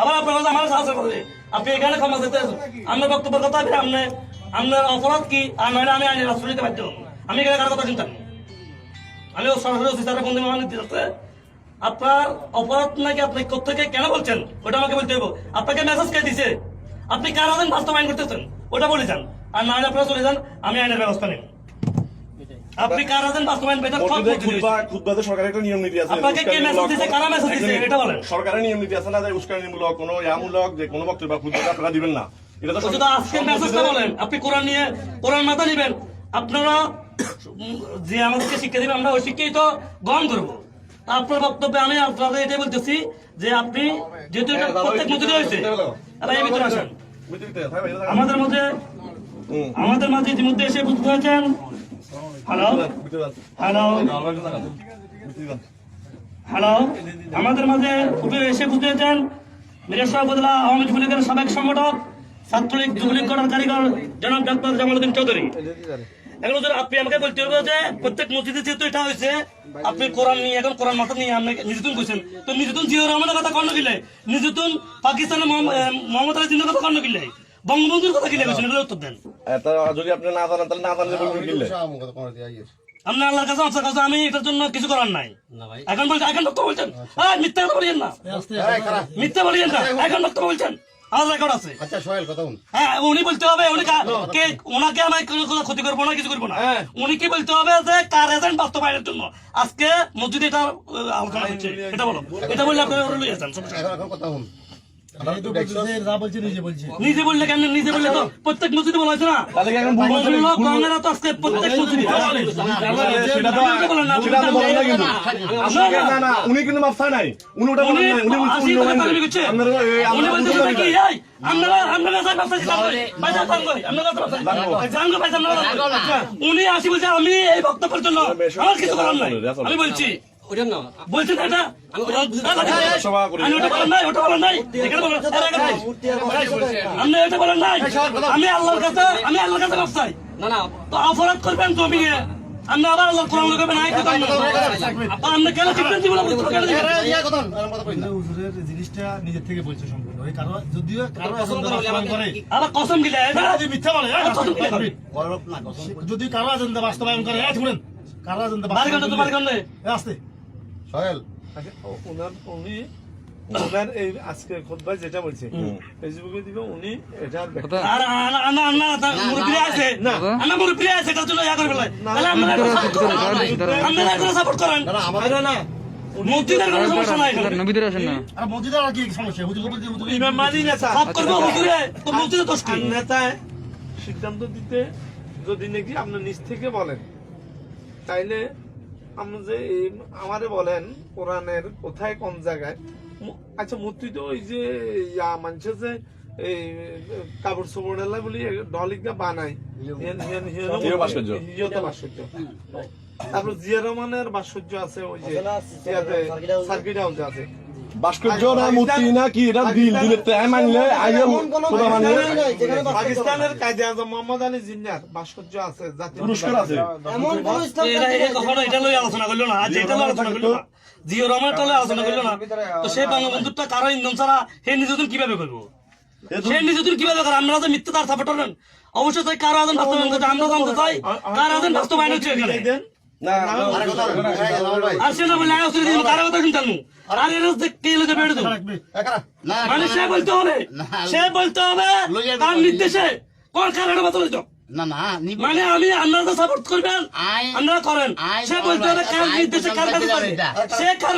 আবার আপনার আমার সাহায্য করবে আপনি এখানে ক্ষমা দিতে আমার বক্তব্যের কথা আপনি আপনার অপরাধ কি আর নয় আমি আইনের রাষ্ট্র দিতে বাধ্য আমি এখানে কারো কথা চিন্তা নেই আমি সরাসরি অফিসারের বন্ধু মহান দিতে আপনার অপরাধ নাকি আপনি কোথেকে কেন বলছেন ওটা আমাকে বলতে হবে আপনাকে মেসেজ কে দিছে আপনি কার আইন বাস্তবায়ন করতেছেন ওটা বলে যান আর না আপনারা চলে যান আমি আইনের ব্যবস্থা নেব আপনি কার আইন বাস্তবায়ন বেটার খুতবাতে সরকারের একটা নিয়ম নীতি আছে আপনাকে কে মেসেজ দিছে কারা মেসেজ দিছে এটা বলেন সরকারের নিয়ম নীতি আছে না যে উস্কানিমূলক কোনো ইয়ামূলক যে কোনো বক্তব্য বা খুতবাতে আপনারা দিবেন না এটা তো শুধু আজকে মেসেজটা বলেন আপনি কোরআন নিয়ে কোরআন মাথা নেবেন আপনারা যে আমাদেরকে শিক্ষা দিবেন আমরা ওই শিক্ষাই তো গ্রহণ করবো আপনার বক্তব্যে আমি আপনাদের এটাই বলতেছি যে আপনি যেহেতু এটা প্রত্যেক মধ্যে হয়েছে এই ভিতরে আসেন আমাদের মাঝে ইতিমধ্যে এসে বুঝতে হয়েছেন হ্যালো আমাদের মাঝে এসে বুঝতে হয়েছেন মিরেশ্বর উপজেলা আওয়ামী লীগের সাবেক সংগঠক ছাত্রলীগ যুবলীগ করার কারিগর জনাব ডক্টর জামালউদ্দিন চৌধুরী এখন আপনি আমাকে বলতে হবে যে প্রত্যেক মসজিদে যেহেতু এটা হয়েছে আপনি কোরআন নিয়ে এখন কোরআন মাথা নিয়ে আপনি নির্যাতন করছেন তো নির্যাতন জিয়াউর রহমানের কথা কর্ণ কিলে নির্যাতন পাকিস্তানের মোহাম্মদ আলী জিন্নার কথা কর্ণ কিলে বঙ্গবন্ধুর কথা কিলে গেছেন এগুলো উত্তর দেন যদি আপনি না জানেন তাহলে না জানলে বলবেন কিলে আপনি আল্লাহর কাছে আফসার কাছে আমি এটার জন্য কিছু করার নাই এখন বলছেন এখন বক্তব্য বলছেন মিথ্যা কথা বলিয়েন না মিথ্যা বলিয়েন না এখন বক্তব্য বলছেন আমার রেকর্ড আছে আচ্ছা সোহেল কথা হ্যাঁ উনি বলতে হবে ওনাকে আমি কোনো ক্ষতি করবো না কিছু করবো না উনি কি বলতে হবে যে কার এজেন্ট বাস্তবায়নের জন্য আজকে মসজিদে এটা আলোচনা হচ্ছে এটা বলো এটা বললে আপনারা লইয়া যান এখন কথা হুন নিজে বললে কেন নিজে বললে তো প্রত্যেক মসজিদে বলা হয়েছে না কর্নেরা তো আজকে প্রত্যেক মসজিদে উনি কিন্তু মাফ চায় নাই উনি ওটা বলেন নাই উনি বলতেছে কি উনি আসি বলছে আমি এই বক্তব্যের জন্য আমার কিছু করার নাই আমি বলছি বলছেন এটা ওটা বলেন নাই আপনি এটা বলেন নাই আমি আল্লাহর কাছে মাফ চাই তো অপরাধ করবেন জমি আপনি আবার আল্লাহ কোরআন করবেন আপনি কেন চিন্তা জীবন জিনিসটা নিজের থেকে বলছে সম্পূর্ণ যদিও কারো আবার কসম গিলে মিথ্যা বলে যদি কারো এজেন্ডা বাস্তবায়ন করে কারো এজেন্ডা আসতে সোহেল ওনার এই আজকে খুতবায় যেটা বলছে ফেসবুকে দিবে উনি এটা মুরব্বী আছে না মুরব্বী আছে তার জন্য ইয়া করে ফেলায় তাহলে আপনারা সাপোর্ট করেন না মসজিদের কোনো সমস্যা নাই নবীদের আসেন না আর মসজিদের আর কি সমস্যা ইমাম মানি না সাফ করবে হুজুরে তো মসজিদে দোষ কি নেতা সিদ্ধান্ত দিতে যদি নাকি আপনি নিজ থেকে বলেন তাইলে আপনি যে আমারে বলেন কোরআনের কোথায় কোন জায়গায় আচ্ছা মূর্তি তো ওই যে মানছে যে এই কাপড় চোপড় এলা বলি ডলিকা বানাই তারপর জিয়া রহমানের ভাস্কর্য আছে ওই যে সার্কিট হাউসে আছে ভাস্কর্য না মূর্তি না কি এটা দিলের মানলে পাকিস্তানের কায়দে আজম মোহাম্মদ আলী জিন্নার ভাস্কর্য আছে জাতীয় পুরস্কার আছে কখনো এটা লই আলোচনা করলো না আজ এটা আলোচনা করলো না জিও রহমান টলে আলোচনা করলো না তো সেই বঙ্গবন্ধুটা কারো ইন্ধন ছাড়া হে নিজেদের কিভাবে করবো সে নিজেদের কিভাবে করে আমরা যে মিথ্যে তার সাপোর্ট করেন অবশ্যই চাই কারো আদান বাস্তবায়ন করতে আমরা জানতে চাই কার আদান বাস্তবায়ন হচ্ছে এখানে আর সে না বলে কারো কথা শুনতাম আর এর কে লোকে বেড়ে দেবো মানে সে বলতে হবে তার নির্দেশে কোন কারণে বাতলে যাও মানে আমি আপনারা সাপোর্ট করবেন আপনারা করেন সে বলতে হবে কার নির্দেশে কার কাছে সে কার